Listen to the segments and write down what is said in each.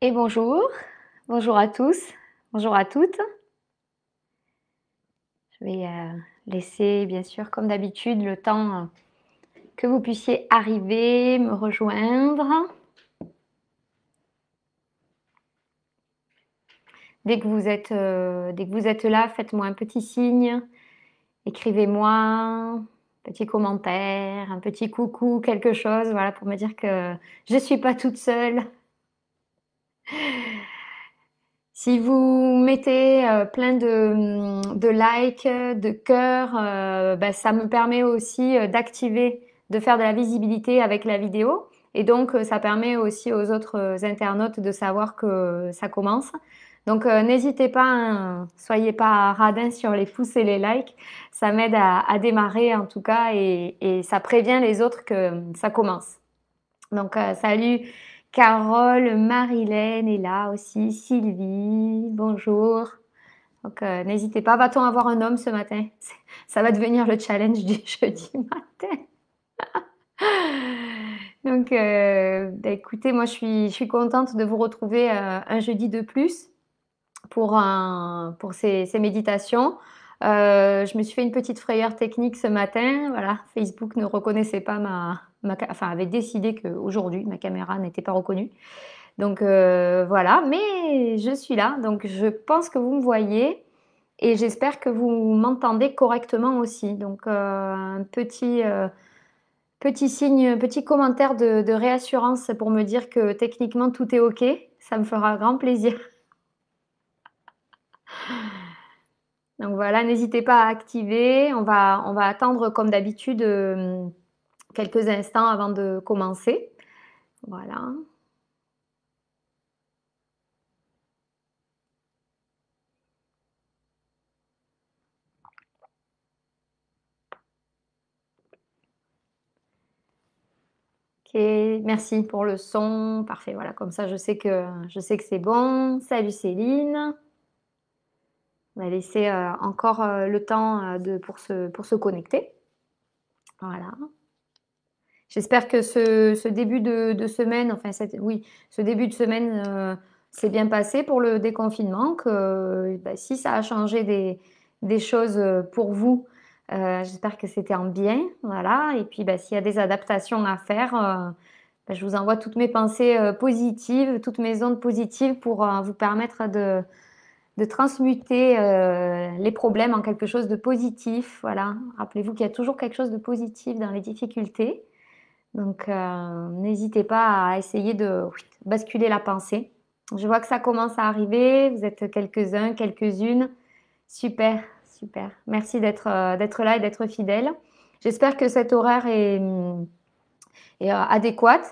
Et bonjour, bonjour à tous, bonjour à toutes. Je vais laisser bien sûr comme d'habitude le temps que vous puissiez arriver, me rejoindre. Dès que vous êtes là, faites-moi un petit signe, écrivez-moi un petit commentaire, un petit coucou, quelque chose, voilà, pour me dire que je suis pas toute seule. Si vous mettez plein de likes, de cœurs, bah, ça me permet aussi d'activer, de faire de la visibilité avec la vidéo. Et donc, ça permet aussi aux autres internautes de savoir que ça commence. Donc, n'hésitez pas, hein, soyez pas radins sur les pouces et les likes. Ça m'aide à démarrer en tout cas et ça prévient les autres que ça commence. Donc, salut Carole, Marilène est là aussi, Sylvie, bonjour. Donc, n'hésitez pas. Va-t-on avoir un homme ce matin? Ça va devenir le challenge du jeudi matin. Donc, bah, écoutez, moi, je suis contente de vous retrouver un jeudi de plus pour ces méditations. Je me suis fait une petite frayeur technique ce matin. Voilà, Facebook ne reconnaissait pas enfin avait décidé qu'aujourd'hui ma caméra n'était pas reconnue. Donc voilà, mais je suis là, donc je pense que vous me voyez et j'espère que vous m'entendez correctement aussi. Donc un petit signe, petit commentaire de réassurance pour me dire que techniquement tout est OK, ça me fera grand plaisir. Donc voilà, n'hésitez pas à activer. On va attendre comme d'habitude quelques instants avant de commencer. Voilà. Ok, merci pour le son. Parfait, voilà, comme ça je sais que c'est bon. Salut Céline. On va laisser encore le temps pour se connecter. Voilà. J'espère que ce début de semaine, enfin oui, ce début de semaine s'est bien passé pour le déconfinement, que bah, si ça a changé des choses pour vous, j'espère que c'était en bien, voilà. Et puis bah, s'il y a des adaptations à faire, bah, je vous envoie toutes mes pensées positives, toutes mes ondes positives pour vous permettre de transmuter les problèmes en quelque chose de positif, voilà. Rappelez-vous qu'il y a toujours quelque chose de positif dans les difficultés. Donc, n'hésitez pas à essayer de basculer la pensée. Je vois que ça commence à arriver. Vous êtes quelques-uns, quelques-unes. Super, super. Merci d'être là et d'être fidèle. J'espère que cet horaire est adéquat.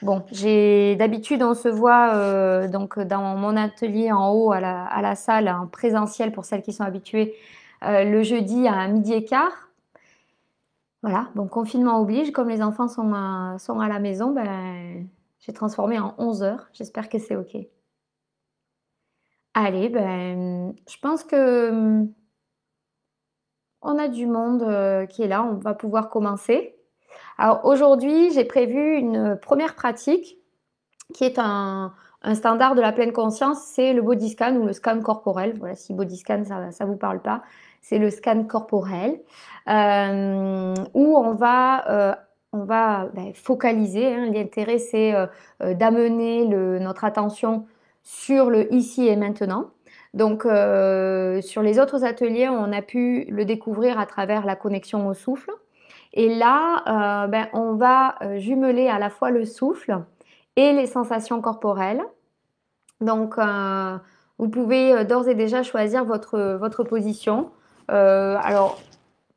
Bon, j'ai d'habitude on se voit donc dans mon atelier en haut à la salle en présentiel pour celles qui sont habituées le jeudi à midi et quart. Voilà, donc confinement oblige, comme les enfants sont à la maison, ben, j'ai transformé en 11 heures. J'espère que c'est OK. Allez, ben, je pense que on a du monde qui est là. On va pouvoir commencer. Alors aujourd'hui, j'ai prévu une première pratique qui est un standard de la pleine conscience. C'est le body scan ou le scan corporel. Voilà, si body scan, ça vous parle pas. C'est le scan corporel où on va ben, focaliser. Hein. L'intérêt, c'est d'amener notre attention sur le ici et maintenant. Donc, sur les autres ateliers, on a pu le découvrir à travers la connexion au souffle. Et là, ben, on va jumeler à la fois le souffle et les sensations corporelles. Donc, vous pouvez d'ores et déjà choisir votre position. Alors,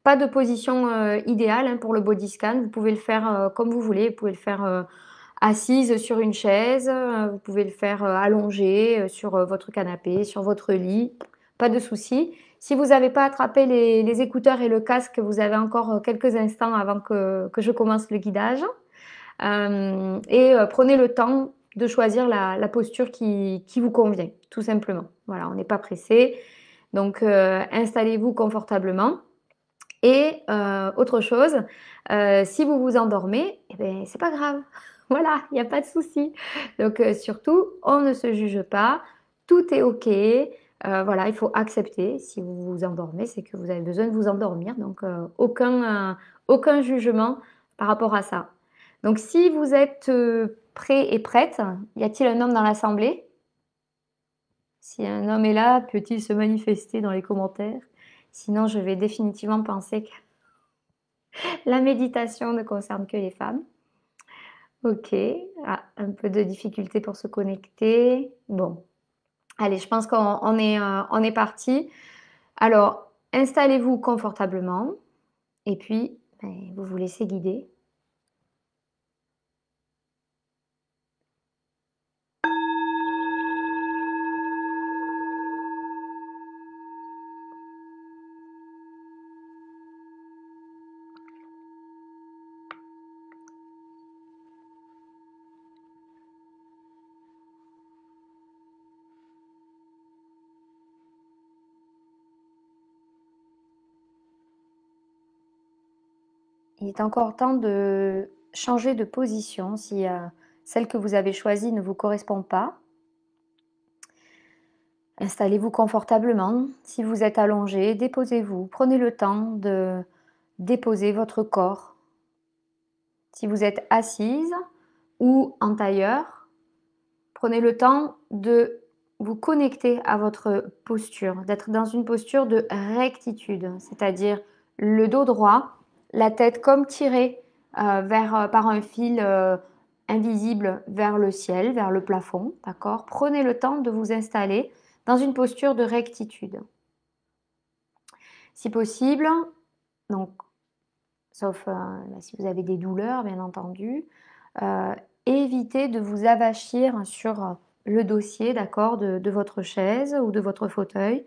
pas de position idéale hein, pour le body scan. Vous pouvez le faire comme vous voulez. Vous pouvez le faire assise sur une chaise. Vous pouvez le faire allongé sur votre canapé, sur votre lit. Pas de souci. Si vous n'avez pas attrapé les écouteurs et le casque, vous avez encore quelques instants avant que je commence le guidage. Prenez le temps de choisir la posture qui vous convient, tout simplement. Voilà, on n'est pas pressé. Donc, installez-vous confortablement. Et autre chose, si vous vous endormez, eh ben, c'est pas grave. Voilà, il n'y a pas de souci. Donc surtout, on ne se juge pas, tout est OK. Voilà, il faut accepter. Si vous vous endormez, c'est que vous avez besoin de vous endormir. Donc aucun jugement par rapport à ça. Donc si vous êtes prêt et prête, y a-t-il un homme dans l'assemblée? Si un homme est là, peut-il se manifester dans les commentaires? Sinon, je vais définitivement penser que la méditation ne concerne que les femmes. Ok, ah, un peu de difficulté pour se connecter. Bon, allez, je pense on est parti. Alors, installez-vous confortablement et puis ben, vous vous laissez guider. Il est encore temps de changer de position si celle que vous avez choisie ne vous correspond pas. Installez-vous confortablement. Si vous êtes allongé, déposez-vous. Prenez le temps de déposer votre corps. Si vous êtes assise ou en tailleur, prenez le temps de vous connecter à votre posture, d'être dans une posture de rectitude, c'est-à-dire le dos droit, la tête comme tirée par un fil invisible vers le ciel, vers le plafond, d'accord? Prenez le temps de vous installer dans une posture de rectitude. Si possible, donc, sauf si vous avez des douleurs, bien entendu, évitez de vous avachir sur le dossier, d'accord, de votre chaise ou de votre fauteuil,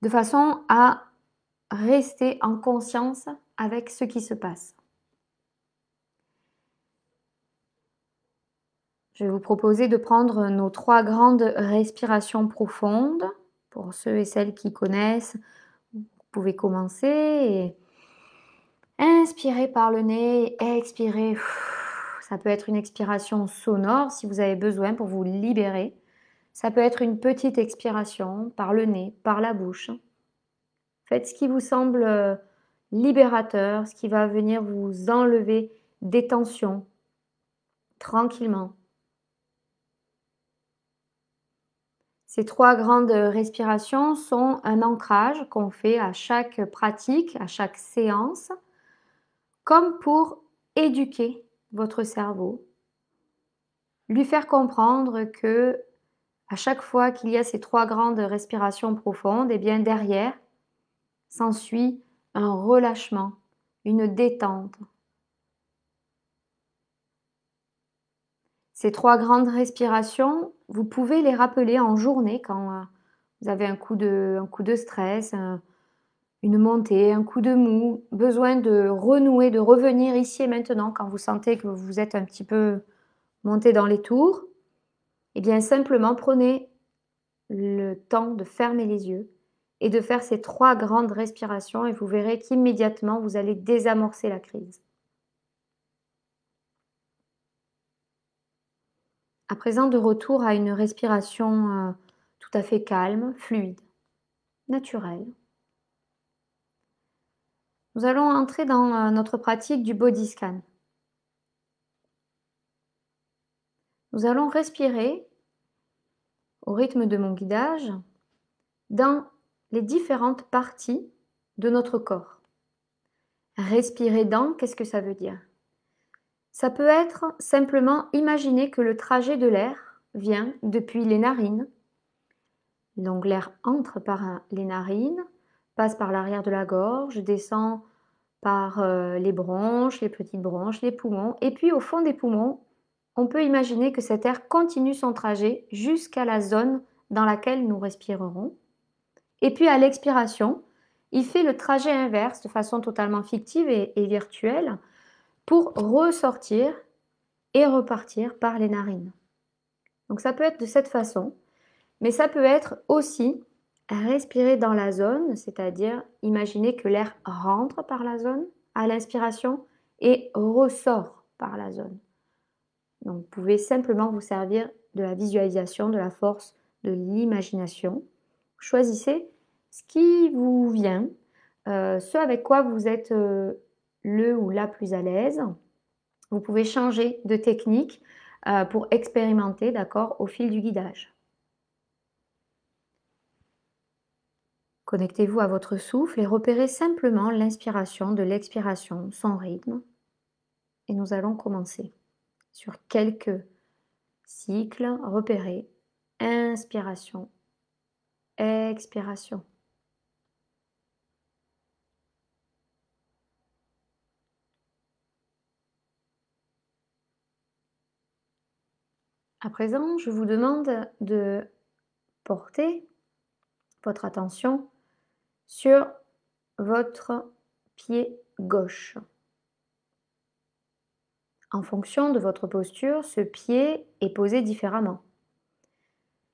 de façon à rester en conscience avec ce qui se passe. Je vais vous proposer de prendre nos 3 grandes respirations profondes. Pour ceux et celles qui connaissent, vous pouvez commencer et inspirez par le nez, expirez. Ça peut être une expiration sonore si vous avez besoin pour vous libérer. Ça peut être une petite expiration par le nez, par la bouche. Faites ce qui vous semble libérateur, ce qui va venir vous enlever des tensions, tranquillement. Ces 3 grandes respirations sont un ancrage qu'on fait à chaque pratique, à chaque séance, comme pour éduquer votre cerveau, lui faire comprendre que à chaque fois qu'il y a ces 3 grandes respirations profondes, et bien derrière s'ensuit un relâchement, une détente. Ces 3 grandes respirations, vous pouvez les rappeler en journée quand vous avez un coup de stress, une montée, un coup de mou, besoin de renouer, de revenir ici et maintenant quand vous sentez que vous êtes un petit peu monté dans les tours. Eh bien simplement prenez le temps de fermer les yeux et de faire ces 3 grandes respirations et vous verrez qu'immédiatement vous allez désamorcer la crise. À présent, de retour à une respiration tout à fait calme, fluide, naturelle. Nous allons entrer dans notre pratique du body scan. Nous allons respirer au rythme de mon guidage dans les différentes parties de notre corps. Respirer dans, qu'est-ce que ça veut dire? Ça peut être simplement imaginer que le trajet de l'air vient depuis les narines. Donc l'air entre par les narines, passe par l'arrière de la gorge, descend par les bronches, les petites bronches, les poumons. Et puis au fond des poumons, on peut imaginer que cet air continue son trajet jusqu'à la zone dans laquelle nous respirerons. Et puis à l'expiration, il fait le trajet inverse de façon totalement fictive et virtuelle pour ressortir et repartir par les narines. Donc ça peut être de cette façon, mais ça peut être aussi respirer dans la zone, c'est-à-dire imaginer que l'air rentre par la zone à l'inspiration et ressort par la zone. Donc, vous pouvez simplement vous servir de la visualisation, de la force de l'imagination. Choisissez ce qui vous vient, ce avec quoi vous êtes le ou la plus à l'aise. Vous pouvez changer de technique pour expérimenter, d'accord, au fil du guidage. Connectez-vous à votre souffle et repérez simplement l'inspiration de l'expiration, son rythme. Et nous allons commencer. Sur quelques cycles, repérez inspiration, expiration. À présent, je vous demande de porter votre attention sur votre pied gauche. En fonction de votre posture, ce pied est posé différemment.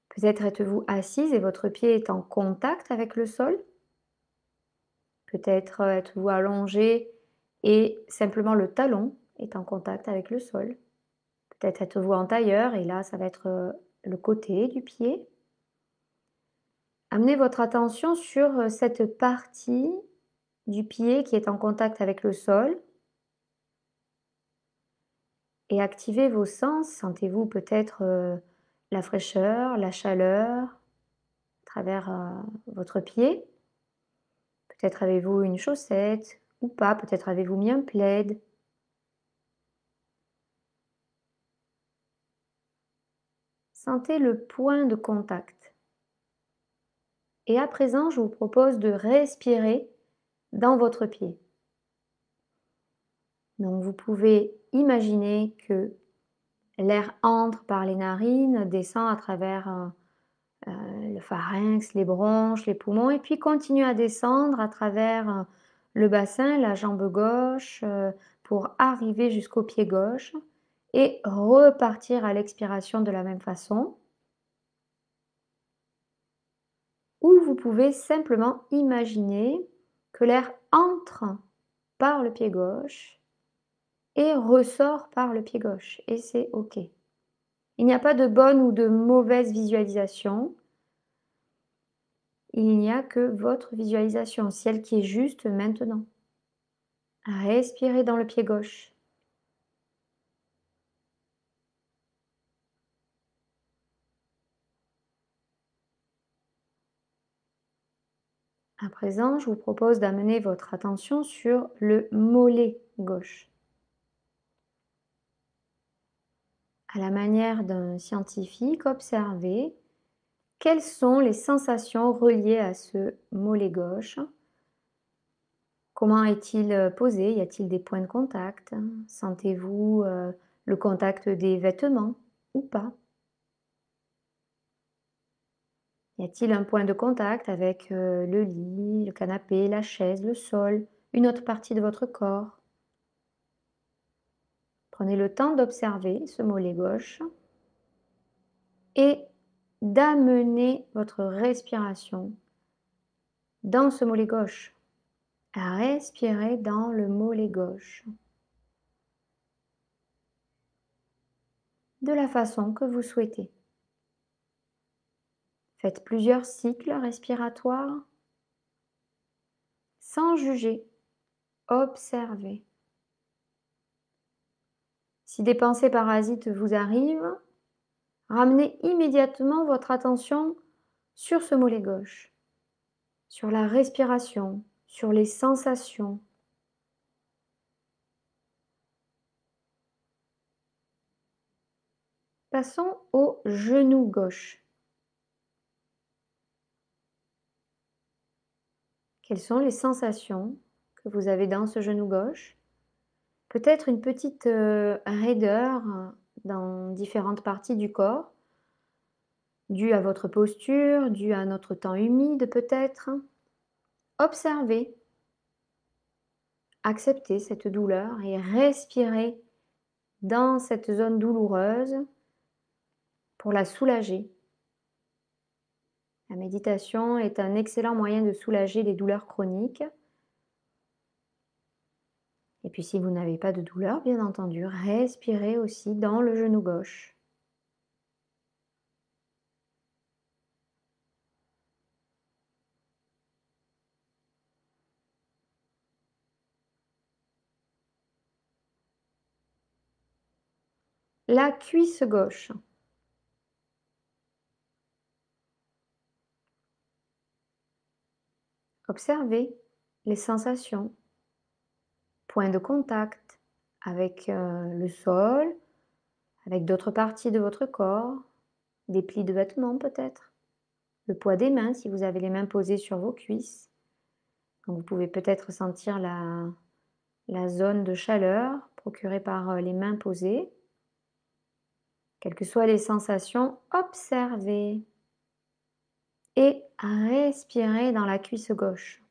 Peut-être êtes-vous assise et votre pied est en contact avec le sol. Peut-être êtes-vous allongé et simplement le talon est en contact avec le sol. Peut-être êtes-vous en tailleur et là, ça va être le côté du pied. Amenez votre attention sur cette partie du pied qui est en contact avec le sol et activez vos sens. Sentez-vous peut-être la fraîcheur, la chaleur à travers votre pied. Peut-être avez-vous une chaussette ou pas, peut-être avez-vous mis un plaid. Sentez le point de contact. Et à présent, je vous propose de respirer dans votre pied. Donc vous pouvez imaginer que l'air entre par les narines, descend à travers le pharynx, les bronches, les poumons, et puis continue à descendre à travers le bassin, la jambe gauche, pour arriver jusqu'au pied gauche, et repartir à l'expiration de la même façon. Ou vous pouvez simplement imaginer que l'air entre par le pied gauche et ressort par le pied gauche, et c'est OK. Il n'y a pas de bonne ou de mauvaise visualisation. Il n'y a que votre visualisation, celle qui est juste maintenant. Respirez dans le pied gauche. À présent, je vous propose d'amener votre attention sur le mollet gauche. À la manière d'un scientifique, observez quelles sont les sensations reliées à ce mollet gauche. Comment est-il posé? Y a-t-il des points de contact? Sentez-vous le contact des vêtements ou pas? Y a-t-il un point de contact avec le lit, le canapé, la chaise, le sol, une autre partie de votre corps? Prenez le temps d'observer ce mollet gauche et d'amener votre respiration dans ce mollet gauche. Respirez dans le mollet gauche de la façon que vous souhaitez. Faites plusieurs cycles respiratoires sans juger. Observez. Si des pensées parasites vous arrivent, ramenez immédiatement votre attention sur ce mollet gauche, sur la respiration, sur les sensations. Passons au genou gauche. Quelles sont les sensations que vous avez dans ce genou gauche? Peut-être une petite raideur dans différentes parties du corps, due à votre posture, due à notre temps humide peut-être. Observez, acceptez cette douleur et respirez dans cette zone douloureuse pour la soulager. La méditation est un excellent moyen de soulager les douleurs chroniques. Et puis si vous n'avez pas de douleur, bien entendu, respirez aussi dans le genou gauche. La cuisse gauche. Observez les sensations, point de contact avec le sol, avec d'autres parties de votre corps, des plis de vêtements peut-être, le poids des mains si vous avez les mains posées sur vos cuisses. Donc vous pouvez peut-être sentir la zone de chaleur procurée par les mains posées. Quelles que soient les sensations, observez et respirez dans la cuisse gauche.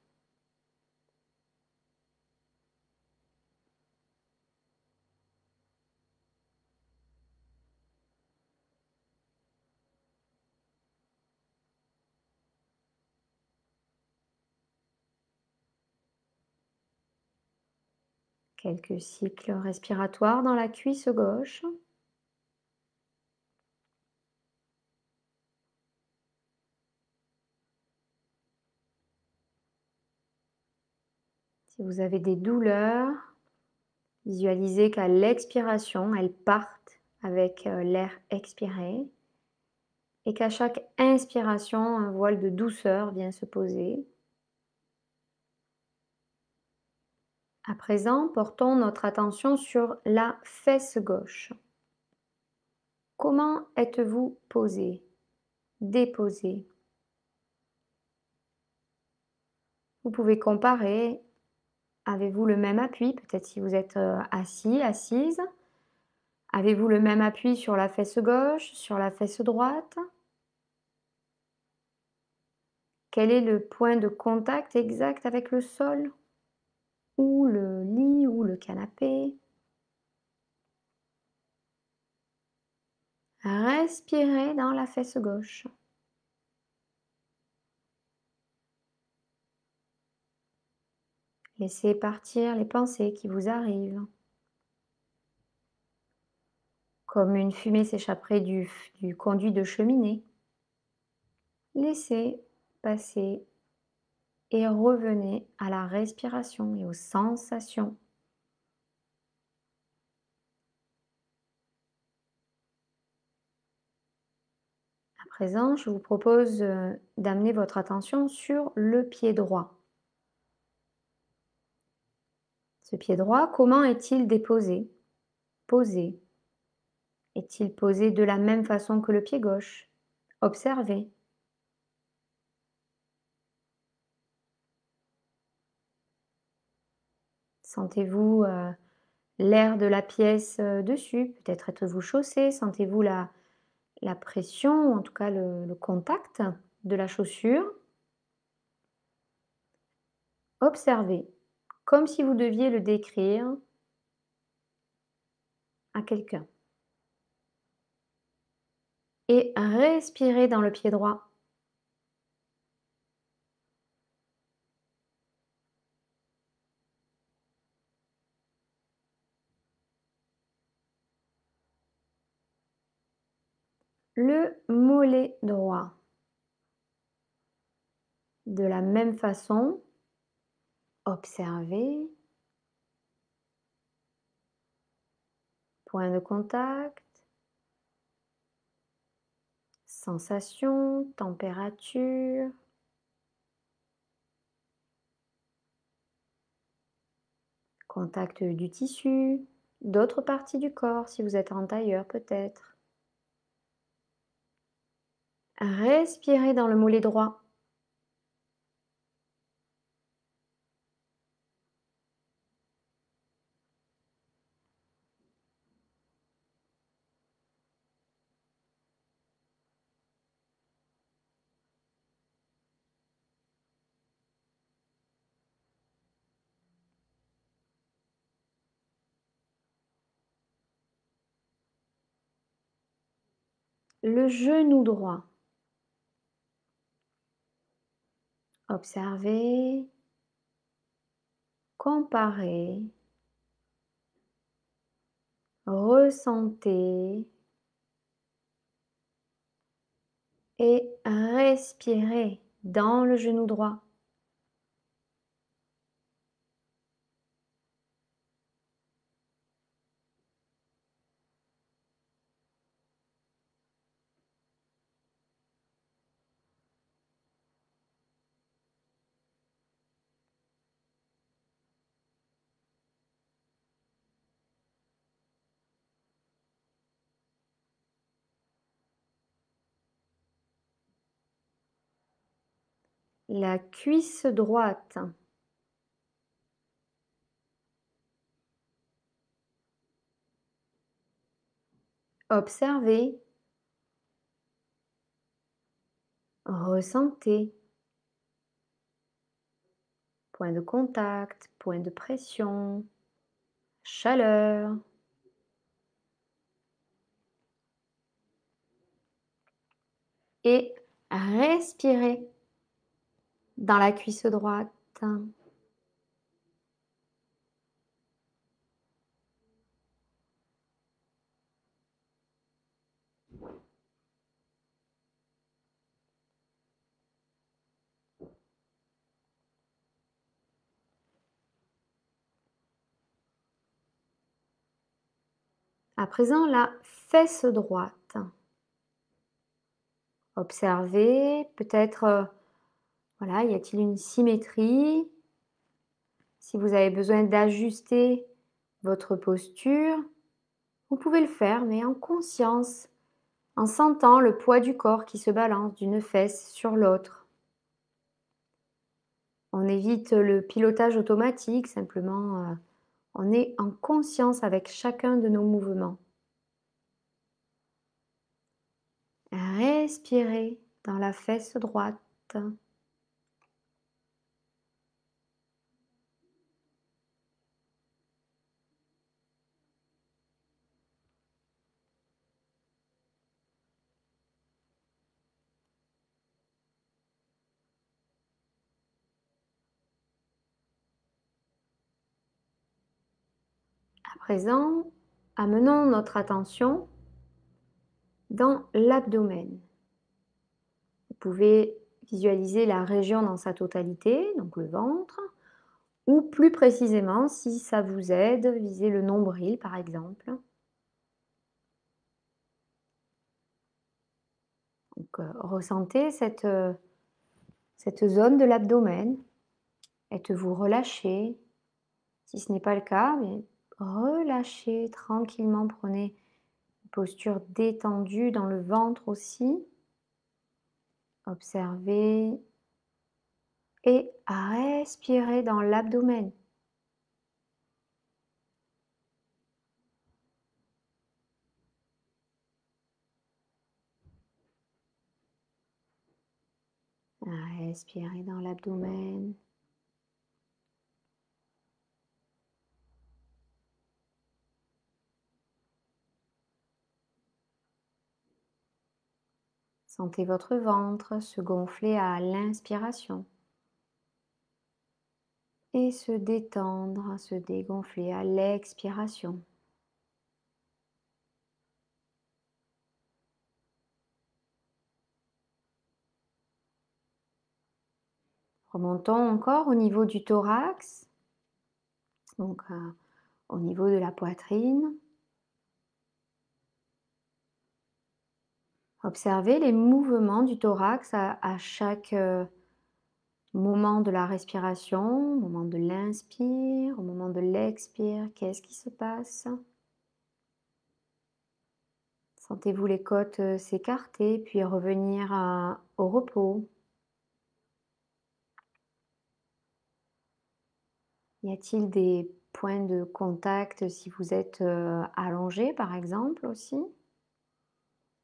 Quelques cycles respiratoires dans la cuisse gauche. Si vous avez des douleurs, visualisez qu'à l'expiration, elles partent avec l'air expiré et qu'à chaque inspiration, un voile de douceur vient se poser. À présent, portons notre attention sur la fesse gauche. Comment êtes-vous posé, déposé? Vous pouvez comparer. Avez-vous le même appui? Peut-être si vous êtes assis, assise. Avez-vous le même appui sur la fesse gauche, sur la fesse droite? Quel est le point de contact exact avec le sol? Ou le lit, ou le canapé? Respirez dans la fesse gauche. Laissez partir les pensées qui vous arrivent. Comme une fumée s'échapperait du conduit de cheminée. Laissez passer et revenez à la respiration et aux sensations. À présent, je vous propose d'amener votre attention sur le pied droit. Ce pied droit, comment est-il déposé? Posé. Est-il posé de la même façon que le pied gauche? Observez. Sentez-vous l'air de la pièce dessus? Peut-être êtes-vous chaussé? Sentez-vous la pression, ou en tout cas le contact de la chaussure? Observez, comme si vous deviez le décrire à quelqu'un. Et respirez dans le pied droit. Le mollet droit. De la même façon, observez. Point de contact. Sensation, température. Contact du tissu, d'autres parties du corps si vous êtes en tailleur peut-être. Respirez dans le mollet droit. Le genou droit. Observez, comparez Ressentez et respirez dans le genou droit. La cuisse droite. Observez, ressentez. Point de contact, point de pression, chaleur. Et respirez dans la cuisse droite. À présent, la fesse droite. Observez, peut-être, voilà, y a-t-il une symétrie? Si vous avez besoin d'ajuster votre posture, vous pouvez le faire, mais en conscience, en sentant le poids du corps qui se balance d'une fesse sur l'autre. On évite le pilotage automatique, simplement on est en conscience avec chacun de nos mouvements. Respirez dans la fesse droite. À présent, amenons notre attention dans l'abdomen. Vous pouvez visualiser la région dans sa totalité, donc le ventre, ou plus précisément, si ça vous aide, visez le nombril par exemple. Donc, ressentez cette zone de l'abdomen. Êtes-vous relâché? Si ce n'est pas le cas, mais relâchez tranquillement, prenez une posture détendue dans le ventre aussi. Observez et respirez dans l'abdomen. Respirez dans l'abdomen. Sentez votre ventre se gonfler à l'inspiration et se détendre, se dégonfler à l'expiration. Remontons encore au niveau du thorax, donc au niveau de la poitrine. Observez les mouvements du thorax à chaque moment de la respiration, au moment de l'inspire, au moment de l'expire. Qu'est-ce qui se passe? Sentez-vous les côtes s'écarter, puis revenir au repos. Y a-t-il des points de contact si vous êtes allongé par exemple aussi?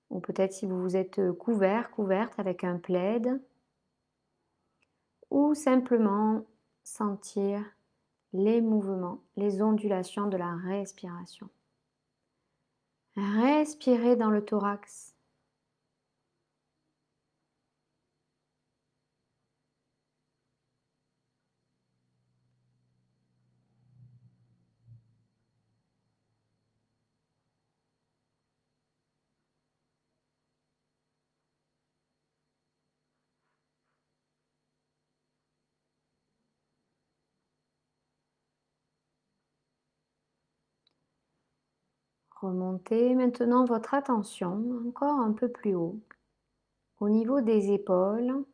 Ou peut-être si vous vous êtes couvert, couverte avec un plaid? Ou simplement sentir les mouvements, les ondulations de la respiration. Respirez dans le thorax. Remontez maintenant votre attention encore un peu plus haut, au niveau des épaules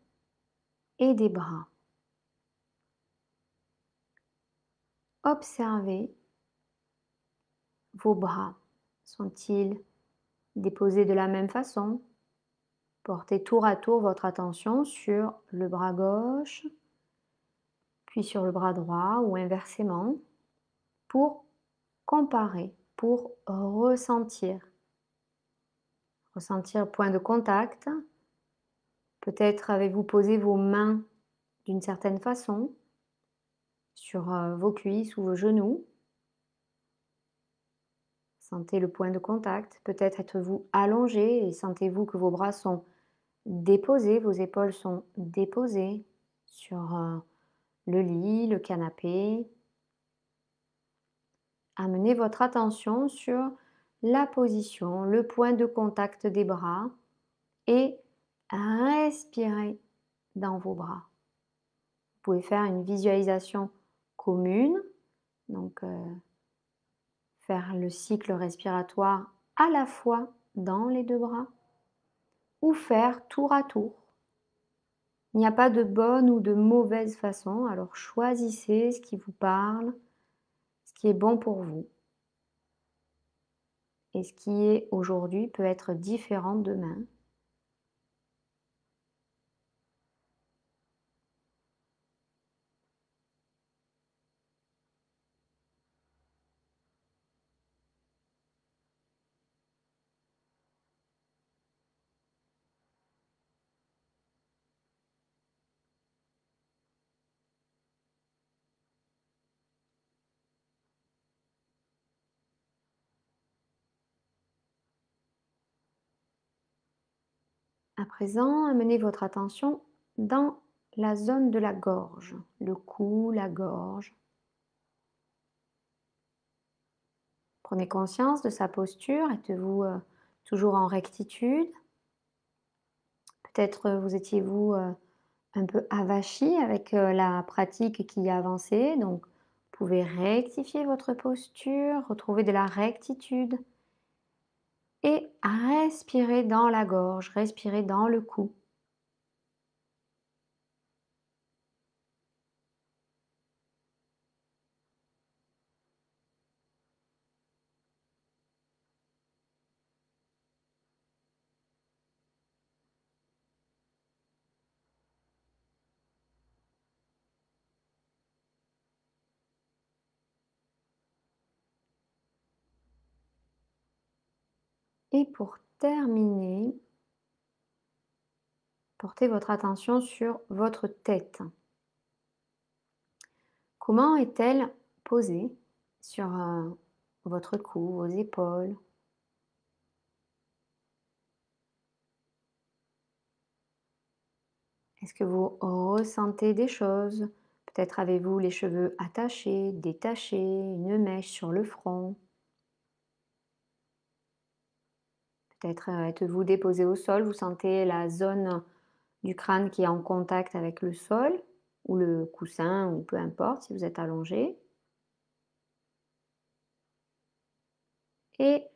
et des bras. Observez vos bras. Sont-ils déposés de la même façon? Portez tour à tour votre attention sur le bras gauche, puis sur le bras droit ou inversement, pour comparer, pour ressentir. Ressentir le point de contact. Peut-être avez-vous posé vos mains d'une certaine façon sur vos cuisses ou vos genoux. Sentez le point de contact. Peut-être êtes-vous allongé et sentez-vous que vos bras sont déposés, vos épaules sont déposées sur le lit, le canapé. Amenez votre attention sur la position, le point de contact des bras et respirez dans vos bras. Vous pouvez faire une visualisation commune, donc faire le cycle respiratoire à la fois dans les deux bras ou faire tour à tour. Il n'y a pas de bonne ou de mauvaise façon, alors choisissez ce qui vous parle, ce qui est bon pour vous. Et ce qui est aujourd'hui peut être différent demain. À présent, amenez votre attention dans la zone de la gorge, le cou, la gorge. Prenez conscience de sa posture. Êtes-vous toujours en rectitude? Peut-être vous étiez-vous un peu avachi avec la pratique qui a avancé. Donc, vous pouvez rectifier votre posture, retrouver de la rectitude et respirer dans la gorge, respirer dans le cou. Et pour terminer, portez votre attention sur votre tête. Comment est-elle posée sur votre cou, vos épaules? Est-ce que vous ressentez des choses? Peut-être avez-vous les cheveux attachés, détachés, une mèche sur le front. Peut-être êtes-vous déposé au sol, vous sentez la zone du crâne qui est en contact avec le sol ou le coussin ou peu importe si vous êtes allongé. Et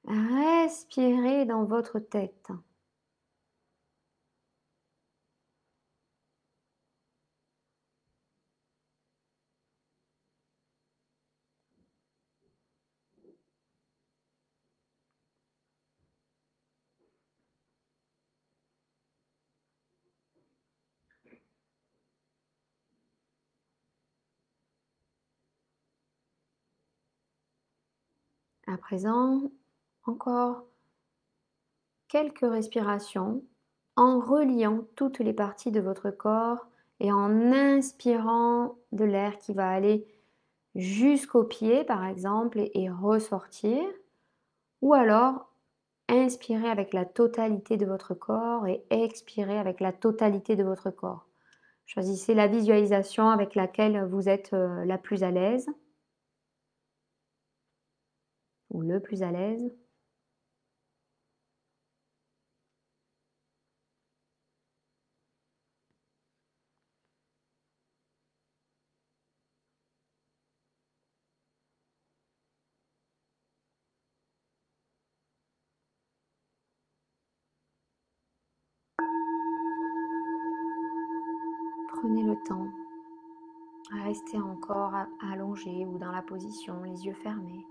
respirez dans votre tête. À présent, encore quelques respirations en reliant toutes les parties de votre corps et en inspirant de l'air qui va aller jusqu'aux pieds par exemple et ressortir, ou alors inspirez avec la totalité de votre corps et expirez avec la totalité de votre corps. Choisissez la visualisation avec laquelle vous êtes la plus à l'aise ou le plus à l'aise. Prenez le temps à rester encore allongé ou dans la position, les yeux fermés.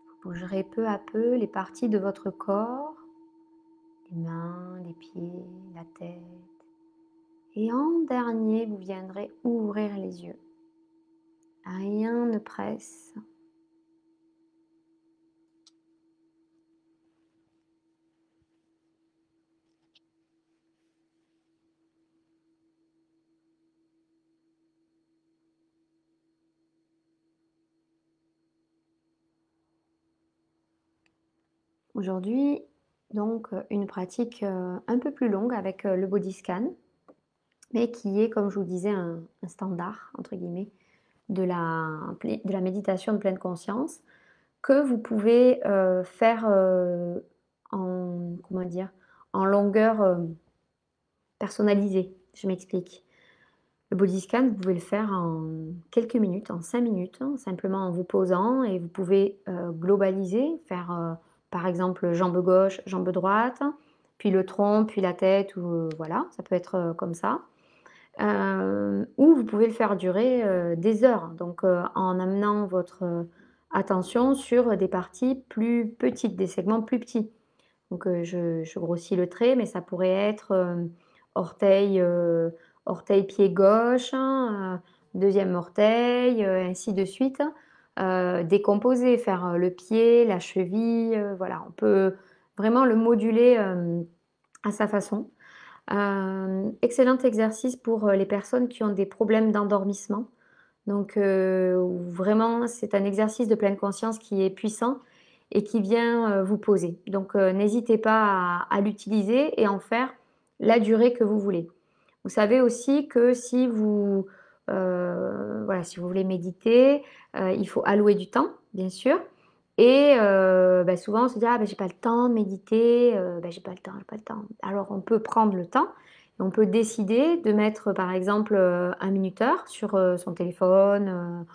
Vous bougerez peu à peu les parties de votre corps, les mains, les pieds, la tête. Et en dernier, vous viendrez ouvrir les yeux. Rien ne presse. Aujourd'hui, donc, une pratique un peu plus longue avec le body scan, mais qui est, comme je vous disais, un standard, entre guillemets, de la méditation de pleine conscience, que vous pouvez faire en, comment dire, en longueur personnalisée. Je m'explique. Le body scan, vous pouvez le faire en quelques minutes, en 5 minutes, hein, simplement en vous posant, et vous pouvez globaliser, faire par exemple jambe gauche, jambe droite, puis le tronc, puis la tête, ou voilà, ça peut être comme ça. Ou vous pouvez le faire durer des heures, donc en amenant votre attention sur des parties plus petites, des segments plus petits. Donc je grossis le trait, mais ça pourrait être orteil, orteil pied gauche, hein, deuxième orteil, ainsi de suite. Décomposer, faire le pied, la cheville, voilà, on peut vraiment le moduler à sa façon. Excellent exercice pour les personnes qui ont des problèmes d'endormissement. Donc vraiment, c'est un exercice de pleine conscience qui est puissant et qui vient vous poser. Donc n'hésitez pas à l'utiliser et en faire la durée que vous voulez. Vous savez aussi que si vous, voilà, si vous voulez méditer, il faut allouer du temps, bien sûr. Et bah, souvent on se dit ah ben j'ai pas le temps de méditer, ben, j'ai pas le temps, j'ai pas le temps. Alors on peut prendre le temps et on peut décider de mettre par exemple un minuteur sur son téléphone,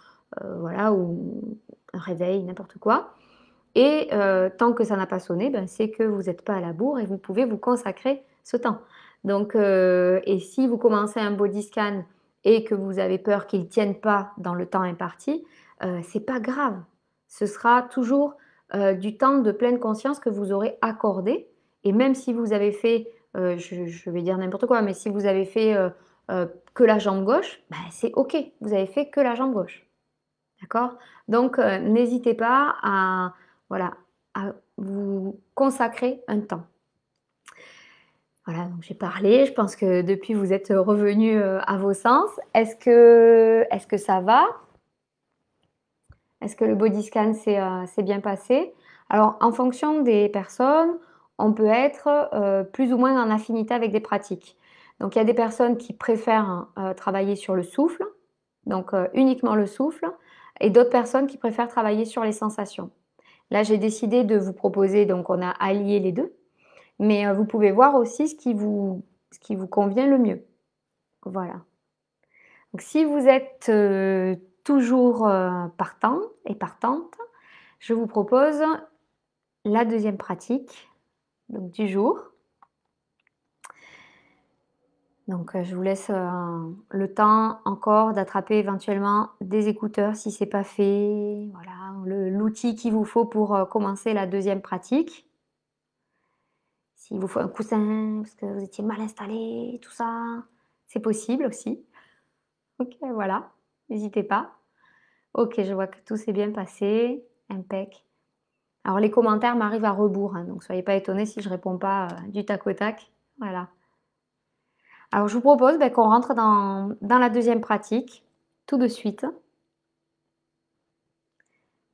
voilà, ou un réveil, n'importe quoi. Et tant que ça n'a pas sonné, ben, c'est que vous n'êtes pas à la bourre et vous pouvez vous consacrer ce temps. Donc, et si vous commencez un body scan et que vous avez peur qu'il ne tienne pas dans le temps imparti, c'est pas grave. Ce sera toujours du temps de pleine conscience que vous aurez accordé. Et même si vous avez fait, je vais dire n'importe quoi, mais si vous avez fait que la jambe gauche, ben, c'est OK. Vous avez fait que la jambe gauche. D'accord? Donc, n'hésitez pas à, voilà, à vous consacrer un temps. Voilà, donc j'ai parlé. Je pense que depuis, vous êtes revenu à vos sens. Est-ce que ça va? Est-ce que le body scan s'est bien passé? Alors, en fonction des personnes, on peut être plus ou moins en affinité avec des pratiques. Donc, il y a des personnes qui préfèrent travailler sur le souffle, donc uniquement le souffle, et d'autres personnes qui préfèrent travailler sur les sensations. Là, j'ai décidé de vous proposer, donc on a allié les deux, mais vous pouvez voir aussi ce qui vous convient le mieux. Voilà. Donc, si vous êtes toujours partant et partante, je vous propose la deuxième pratique donc, du jour. Donc, je vous laisse le temps encore d'attraper éventuellement des écouteurs si ce n'est pas fait. Voilà, l'outil qu'il vous faut pour commencer la deuxième pratique. S'il vous faut un coussin parce que vous étiez mal installé, tout ça, c'est possible aussi. Ok, voilà, n'hésitez pas. Ok, je vois que tout s'est bien passé. Impec. Alors, les commentaires m'arrivent à rebours, hein, donc soyez pas étonnés si je réponds pas du tac au tac. Voilà. Alors, je vous propose qu'on rentre dans la deuxième pratique tout de suite.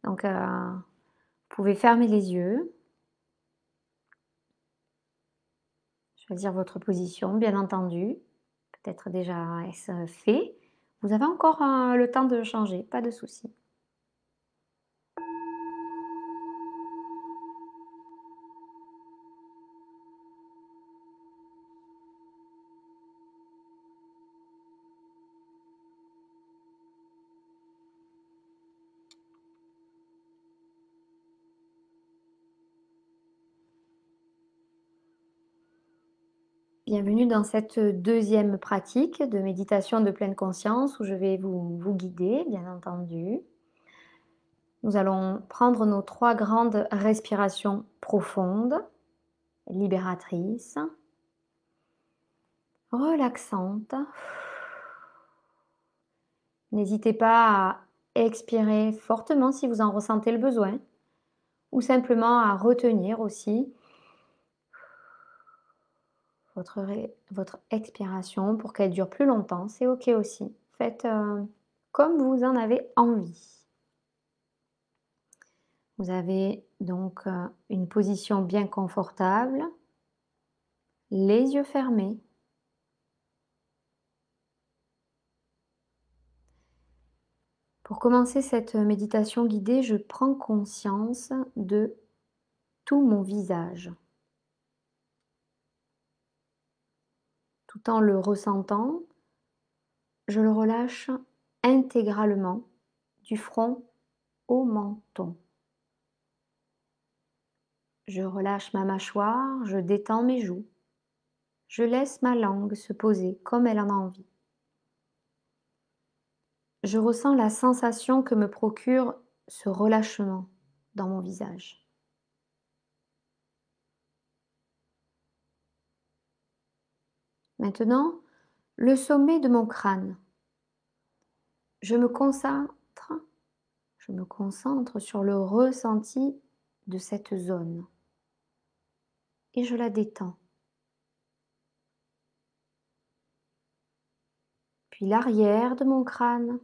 Donc, vous pouvez fermer les yeux, choisir votre position, bien entendu. Peut-être déjà est-ce fait. Vous avez encore le temps de changer, pas de souci. Bienvenue dans cette deuxième pratique de méditation de pleine conscience où je vais vous guider, bien entendu. Nous allons prendre nos 3 grandes respirations profondes, libératrices, relaxantes. N'hésitez pas à expirer fortement si vous en ressentez le besoin ou simplement à retenir aussi votre expiration pour qu'elle dure plus longtemps, c'est OK aussi. Faites comme vous en avez envie. Vous avez donc une position bien confortable, les yeux fermés. Pour commencer cette méditation guidée, je prends conscience de tout mon visage. Tout en le ressentant, je le relâche intégralement du front au menton. Je relâche ma mâchoire, je détends mes joues. Je laisse ma langue se poser comme elle en a envie. Je ressens la sensation que me procure ce relâchement dans mon visage. Maintenant, le sommet de mon crâne. Je me concentre sur le ressenti de cette zone et je la détends. Puis l'arrière de mon crâne,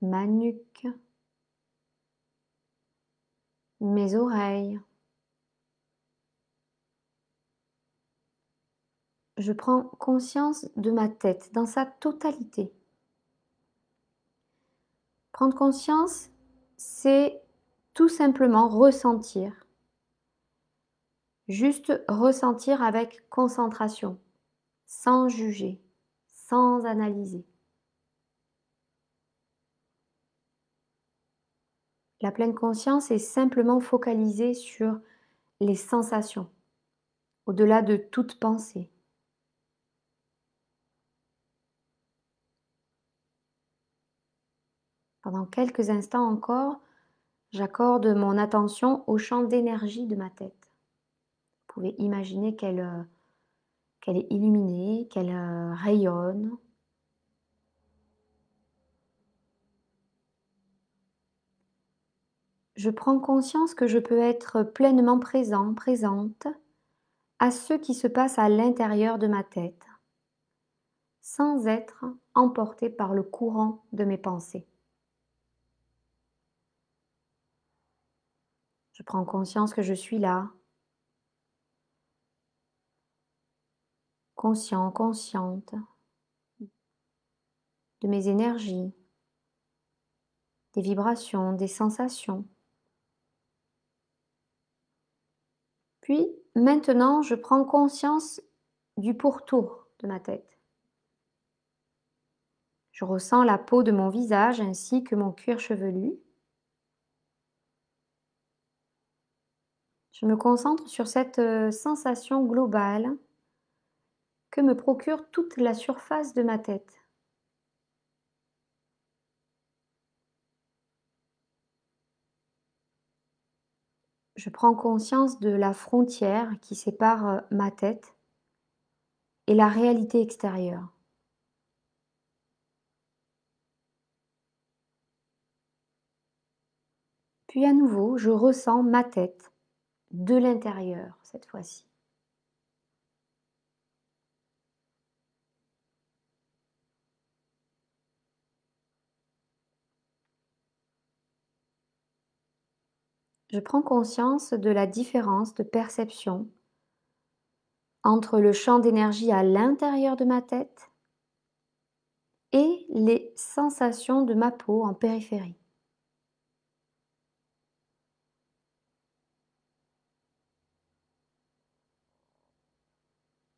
ma nuque, mes oreilles. Je prends conscience de ma tête dans sa totalité. Prendre conscience, c'est tout simplement ressentir. Juste ressentir avec concentration, sans juger, sans analyser. La pleine conscience est simplement focalisée sur les sensations, au-delà de toute pensée. Pendant quelques instants encore, j'accorde mon attention au champ d'énergie de ma tête. Vous pouvez imaginer qu'elle est illuminée, qu'elle rayonne. Je prends conscience que je peux être pleinement présent, présente à ce qui se passe à l'intérieur de ma tête, sans être emporté par le courant de mes pensées. Je prends conscience que je suis là, conscient, consciente de mes énergies, des vibrations, des sensations. Puis, maintenant, je prends conscience du pourtour de ma tête. Je ressens la peau de mon visage ainsi que mon cuir chevelu. Je me concentre sur cette sensation globale que me procure toute la surface de ma tête. Je prends conscience de la frontière qui sépare ma tête et la réalité extérieure. Puis à nouveau, je ressens ma tête de l'intérieur cette fois-ci. Je prends conscience de la différence de perception entre le champ d'énergie à l'intérieur de ma tête et les sensations de ma peau en périphérie.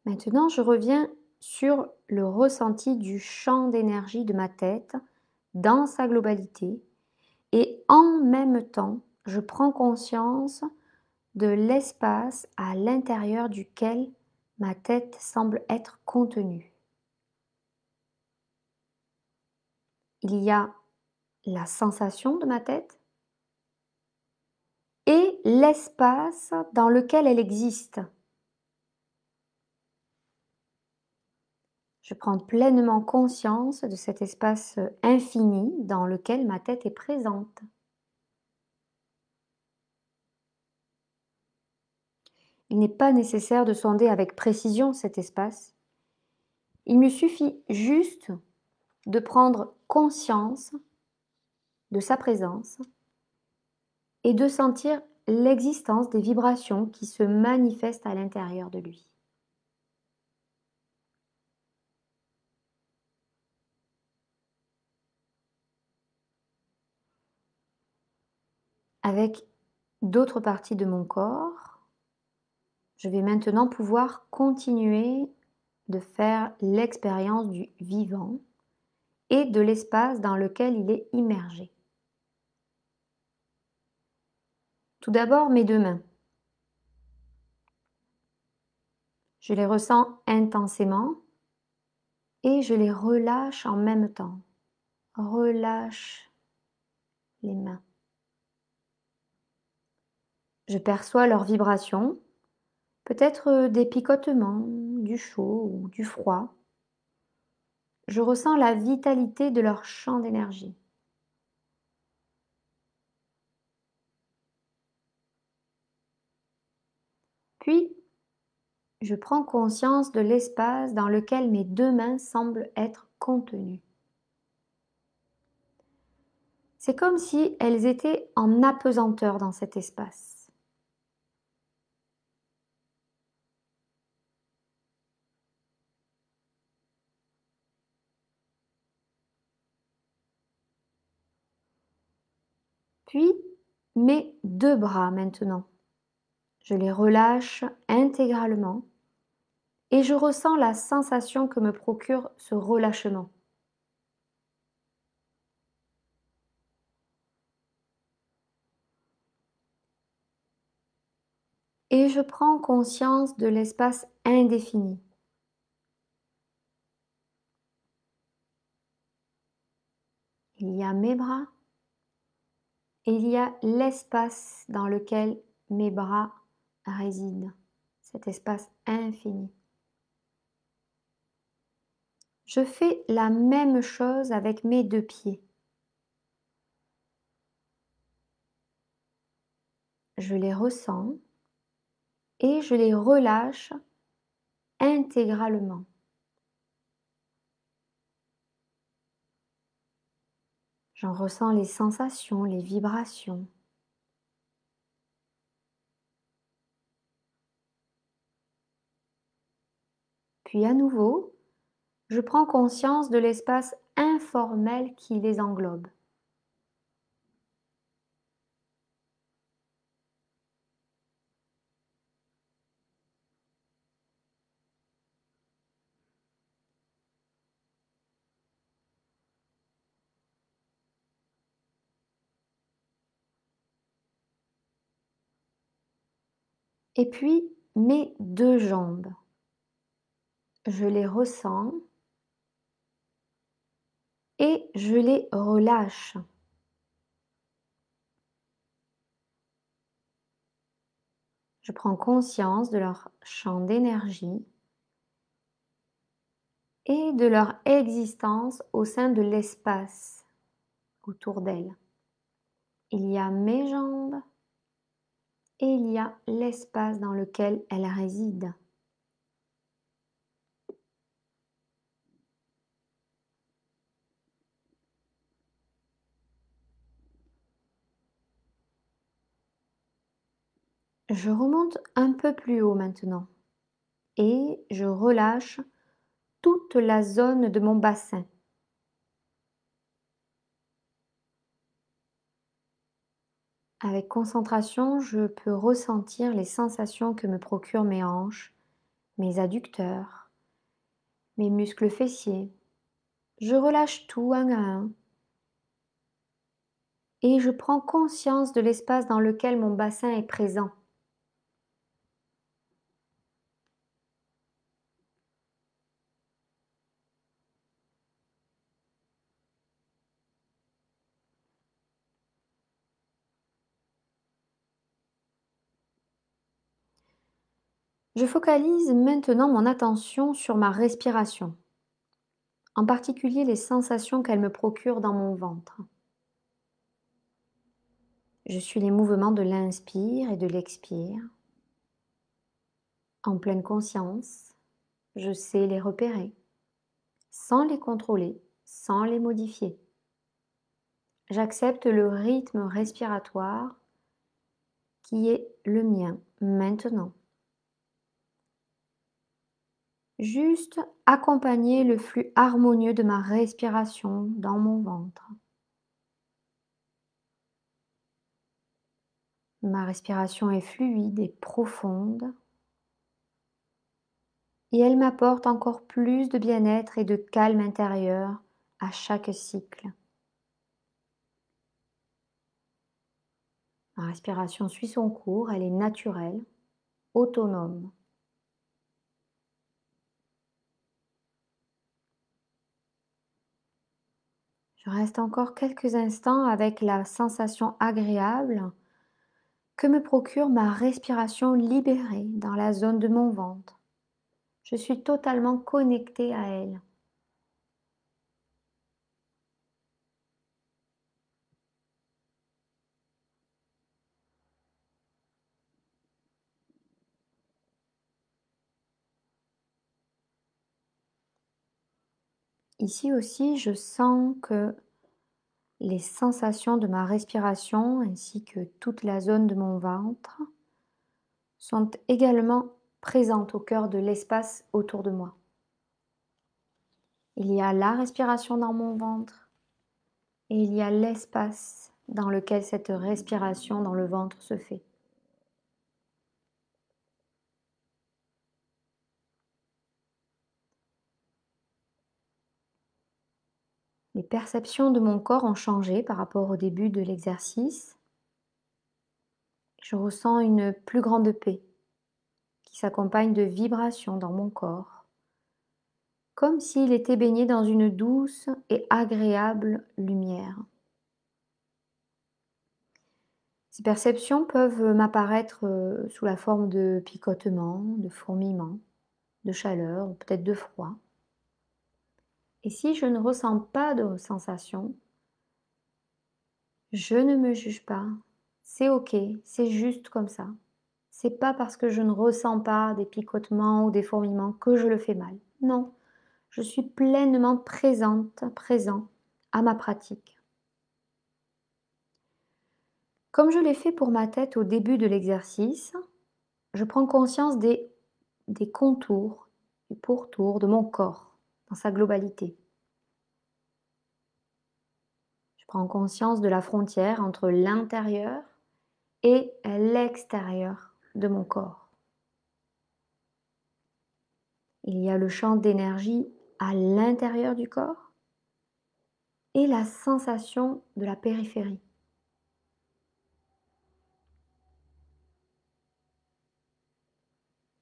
Maintenant, je reviens sur le ressenti du champ d'énergie de ma tête dans sa globalité et en même temps, je prends conscience de l'espace à l'intérieur duquel Ma tête semble être contenue. Il y a la sensation de ma tête et l'espace dans lequel elle existe. Je prends pleinement conscience de cet espace infini dans lequel ma tête est présente. Il n'est pas nécessaire de sonder avec précision cet espace. Il me suffit juste de prendre conscience de sa présence et de sentir l'existence des vibrations qui se manifestent à l'intérieur de lui. Avec d'autres parties de mon corps, je vais maintenant pouvoir continuer de faire l'expérience du vivant et de l'espace dans lequel il est immergé. Tout d'abord, mes deux mains. Je les ressens intensément et je les relâche en même temps. Relâche les mains. Je perçois leurs vibrations, peut-être des picotements, du chaud ou du froid. Je ressens la vitalité de leur champ d'énergie. Puis, je prends conscience de l'espace dans lequel mes deux mains semblent être contenues. C'est comme si elles étaient en apesanteur dans cet espace. Puis, mes deux bras maintenant. Je les relâche intégralement et je ressens la sensation que me procure ce relâchement. Et je prends conscience de l'espace indéfini. Il y a mes bras et il y a l'espace dans lequel mes bras résident, cet espace infini. Je fais la même chose avec mes deux pieds. Je les ressens et je les relâche intégralement. J'en ressens les sensations, les vibrations. Puis à nouveau, je prends conscience de l'espace informel qui les englobe. Et puis mes deux jambes. Je les ressens et je les relâche. Je prends conscience de leur champ d'énergie et de leur existence au sein de l'espace autour d'elles. Il y a mes jambes et il y a l'espace dans lequel elles résident. Je remonte un peu plus haut maintenant et je relâche toute la zone de mon bassin. Avec concentration, je peux ressentir les sensations que me procurent mes hanches, mes adducteurs, mes muscles fessiers. Je relâche tout un à un et je prends conscience de l'espace dans lequel mon bassin est présent. Je focalise maintenant mon attention sur ma respiration, en particulier les sensations qu'elle me procure dans mon ventre. Je suis les mouvements de l'inspire et de l'expire. En pleine conscience, je sais les repérer, sans les contrôler, sans les modifier. J'accepte le rythme respiratoire qui est le mien maintenant. Juste accompagner le flux harmonieux de ma respiration dans mon ventre. Ma respiration est fluide et profonde et elle m'apporte encore plus de bien-être et de calme intérieur à chaque cycle. Ma respiration suit son cours, elle est naturelle, autonome. Je reste encore quelques instants avec la sensation agréable que me procure ma respiration libérée dans la zone de mon ventre. Je suis totalement connectée à elle. Ici aussi, je sens que les sensations de ma respiration ainsi que toute la zone de mon ventre sont également présentes au cœur de l'espace autour de moi. Il y a la respiration dans mon ventre et il y a l'espace dans lequel cette respiration dans le ventre se fait. Les perceptions de mon corps ont changé par rapport au début de l'exercice. Je ressens une plus grande paix qui s'accompagne de vibrations dans mon corps, comme s'il était baigné dans une douce et agréable lumière. Ces perceptions peuvent m'apparaître sous la forme de picotements, de fourmillements, de chaleur ou peut-être de froid. Et si je ne ressens pas de sensation, je ne me juge pas. C'est ok, c'est juste comme ça. C'est pas parce que je ne ressens pas des picotements ou des fourmillements que je le fais mal. Non, je suis pleinement présente, présent à ma pratique. Comme je l'ai fait pour ma tête au début de l'exercice, je prends conscience des contours, du pourtour de mon corps dans sa globalité. Je prends conscience de la frontière entre l'intérieur et l'extérieur de mon corps. Il y a le champ d'énergie à l'intérieur du corps et la sensation de la périphérie.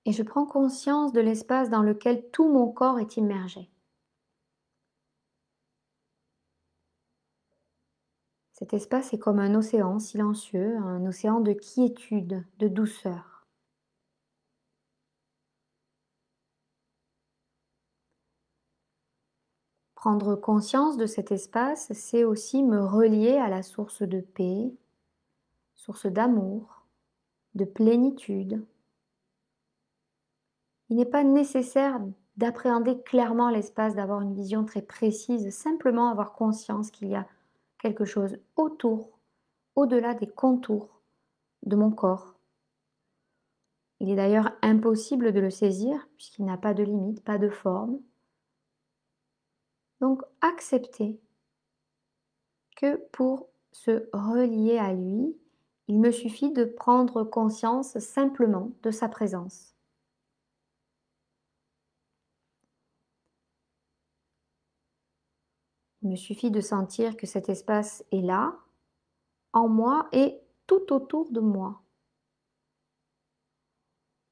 Et je prends conscience de l'espace dans lequel tout mon corps est immergé. Cet espace est comme un océan silencieux, un océan de quiétude, de douceur. Prendre conscience de cet espace, c'est aussi me relier à la source de paix, source d'amour, de plénitude. Il n'est pas nécessaire d'appréhender clairement l'espace, d'avoir une vision très précise, simplement avoir conscience qu'il y a quelque chose autour, au-delà des contours de mon corps. Il est d'ailleurs impossible de le saisir puisqu'il n'a pas de limite, pas de forme. Donc accepter que pour se relier à lui, il me suffit de prendre conscience simplement de sa présence. Il me suffit de sentir que cet espace est là, en moi et tout autour de moi.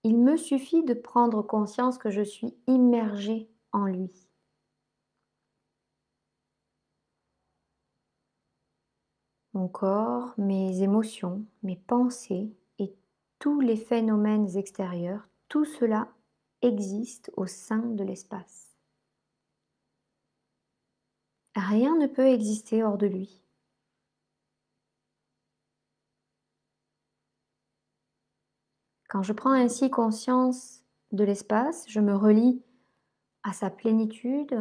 Il me suffit de prendre conscience que je suis immergée en lui. Mon corps, mes émotions, mes pensées et tous les phénomènes extérieurs, tout cela existe au sein de l'espace. Rien ne peut exister hors de lui. Quand je prends ainsi conscience de l'espace, je me relie à sa plénitude,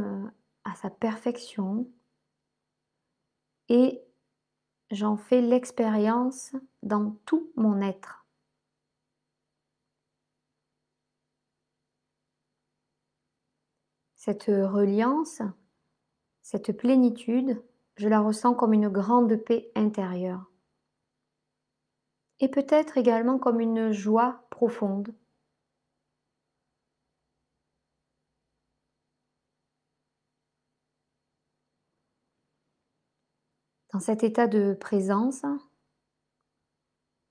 à sa perfection, et j'en fais l'expérience dans tout mon être. Cette reliance, cette plénitude, je la ressens comme une grande paix intérieure. Et peut-être également comme une joie profonde. Dans cet état de présence,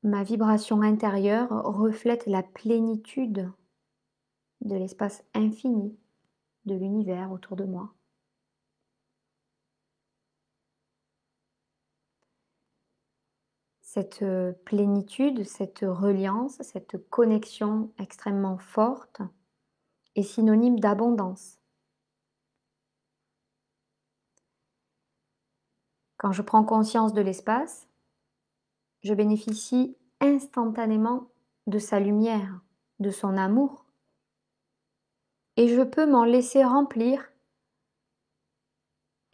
ma vibration intérieure reflète la plénitude de l'espace infini de l'univers autour de moi. Cette plénitude, cette reliance, cette connexion extrêmement forte est synonyme d'abondance. Quand je prends conscience de l'espace, je bénéficie instantanément de sa lumière, de son amour, et je peux m'en laisser remplir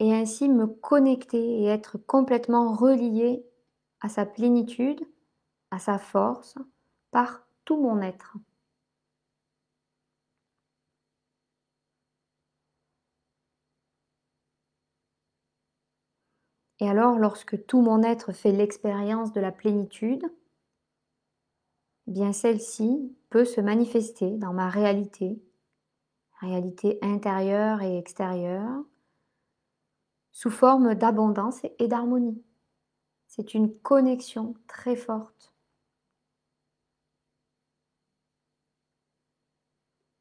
et ainsi me connecter et être complètement relié à sa plénitude, à sa force, par tout mon être. Et alors, lorsque tout mon être fait l'expérience de la plénitude, eh bien celle-ci peut se manifester dans ma réalité intérieure et extérieure, sous forme d'abondance et d'harmonie. C'est une connexion très forte.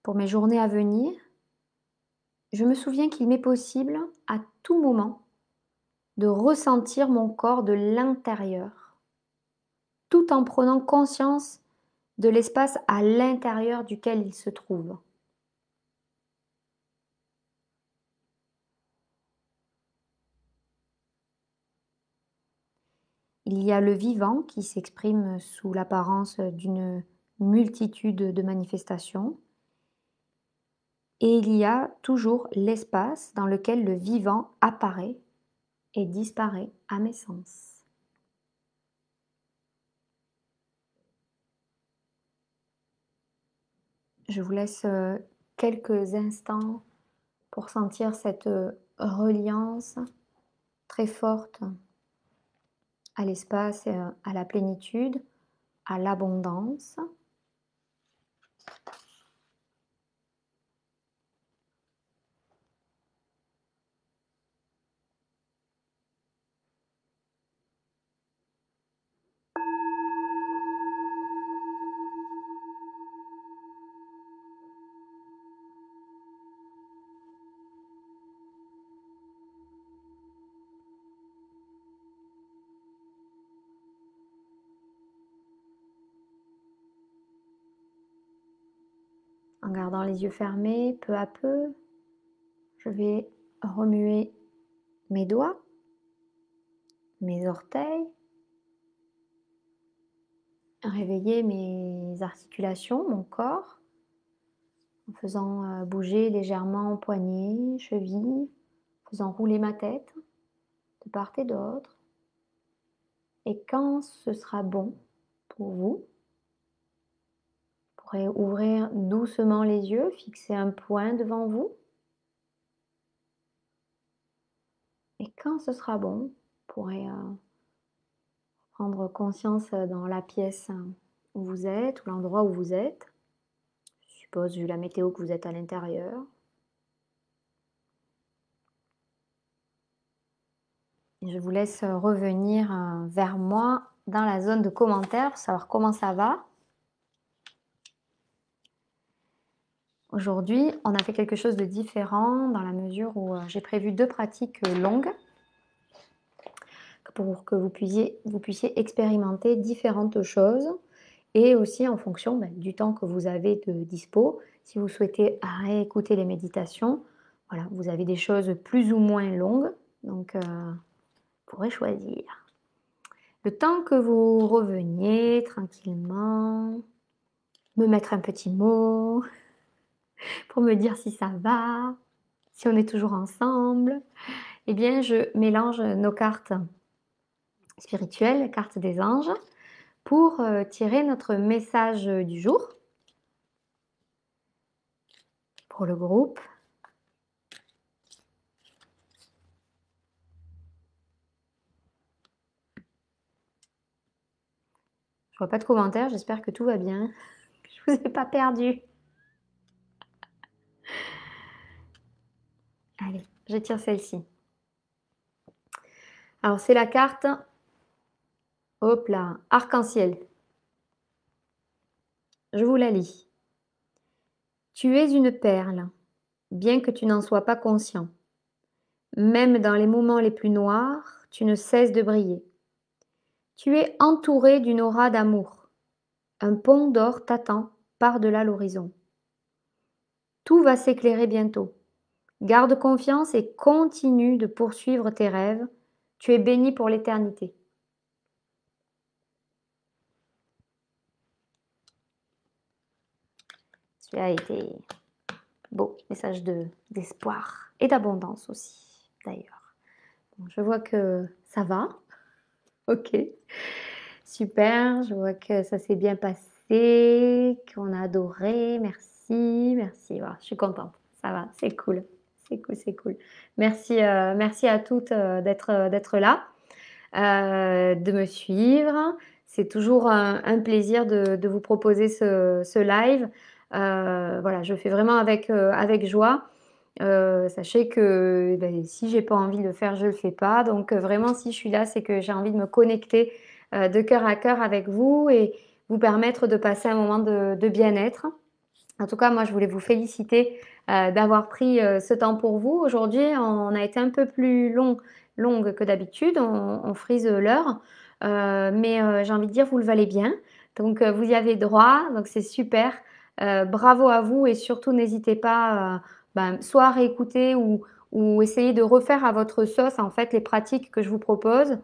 Pour mes journées à venir, je me souviens qu'il m'est possible à tout moment de ressentir mon corps de l'intérieur, tout en prenant conscience de l'espace à l'intérieur duquel il se trouve. Il y a le vivant qui s'exprime sous l'apparence d'une multitude de manifestations, et il y a toujours l'espace dans lequel le vivant apparaît et disparaît à mes sens. Je vous laisse quelques instants pour sentir cette reliance très forte à l'espace, à la plénitude, à l'abondance. En gardant les yeux fermés, peu à peu, je vais remuer mes doigts, mes orteils, réveiller mes articulations, mon corps, en faisant bouger légèrement poignets, chevilles, en faisant rouler ma tête de part et d'autre. Et quand ce sera bon pour vous, vous pourrez ouvrir doucement les yeux, fixer un point devant vous. Et quand ce sera bon, vous pourrez prendre conscience dans la pièce où vous êtes, ou l'endroit où vous êtes. Je suppose, vu la météo, que vous êtes à l'intérieur. Et je vous laisse revenir vers moi dans la zone de commentaires pour savoir comment ça va. Aujourd'hui, on a fait quelque chose de différent dans la mesure où j'ai prévu 2 pratiques longues pour que vous puissiez expérimenter différentes choses et aussi en fonction du temps que vous avez de dispo. Si vous souhaitez réécouter les méditations, voilà, vous avez des choses plus ou moins longues, donc vous pourrez choisir. Le temps que vous reveniez tranquillement, me mettre un petit mot pour me dire si ça va, si on est toujours ensemble, eh bien je mélange nos cartes spirituelles, cartes des anges, pour tirer notre message du jour pour le groupe. Je vois pas de commentaires, j'espère que tout va bien. Je vous ai pas perdu. Allez, je tire celle-ci. Alors c'est la carte, hop là, arc-en-ciel. Je vous la lis. Tu es une perle, bien que tu n'en sois pas conscient. Même dans les moments les plus noirs, tu ne cesses de briller. Tu es entouré d'une aura d'amour. Un pont d'or t'attend par-delà l'horizon. Tout va s'éclairer bientôt. Garde confiance et continue de poursuivre tes rêves. Tu es béni pour l'éternité. Celui-là a été beau, message d'espoir et d'abondance aussi, d'ailleurs. Bon, je vois que ça va. Ok, super. Je vois que ça s'est bien passé, qu'on a adoré. Merci, merci. Voilà, je suis contente. Ça va, c'est cool. C'est cool, c'est cool. Merci, merci à toutes d'être là, de me suivre. C'est toujours un plaisir de vous proposer ce live. Voilà, je fais vraiment avec joie. Sachez que si j'ai pas envie de le faire, je le fais pas. Donc vraiment, si je suis là, c'est que j'ai envie de me connecter de cœur à cœur avec vous et vous permettre de passer un moment de bien-être. En tout cas, moi, je voulais vous féliciter d'avoir pris ce temps pour vous. Aujourd'hui, on a été un peu plus longue que d'habitude. On frise l'heure. Mais j'ai envie de dire, vous le valez bien. Donc, vous y avez droit. Donc, c'est super. Bravo à vous et surtout, n'hésitez pas soit à réécouter ou essayer de refaire à votre sauce, en fait, les pratiques que je vous propose.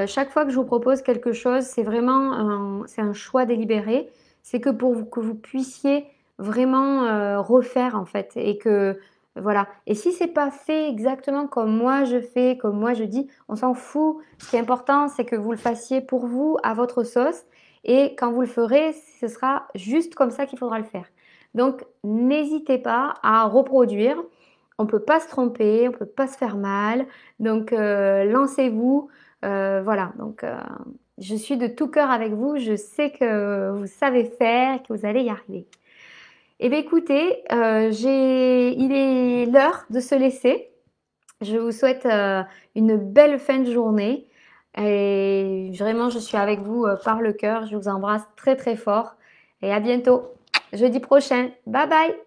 Chaque fois que je vous propose quelque chose, c'est vraiment c'est un choix délibéré. C'est que que vous puissiez vraiment refaire en fait et que voilà. Et si c'est pas fait exactement comme moi je fais, comme moi je dis, on s'en fout. Ce qui est important, c'est que vous le fassiez pour vous à votre sauce et quand vous le ferez, ce sera juste comme ça qu'il faudra le faire. Donc n'hésitez pas à reproduire. On peut pas se tromper, on peut pas se faire mal. Donc lancez-vous. Voilà, donc je suis de tout cœur avec vous. Je sais que vous savez faire, que vous allez y arriver. Eh bien, écoutez, il est l'heure de se laisser. Je vous souhaite une belle fin de journée. Et vraiment, je suis avec vous par le cœur. Je vous embrasse très très fort. Et à bientôt, jeudi prochain. Bye bye!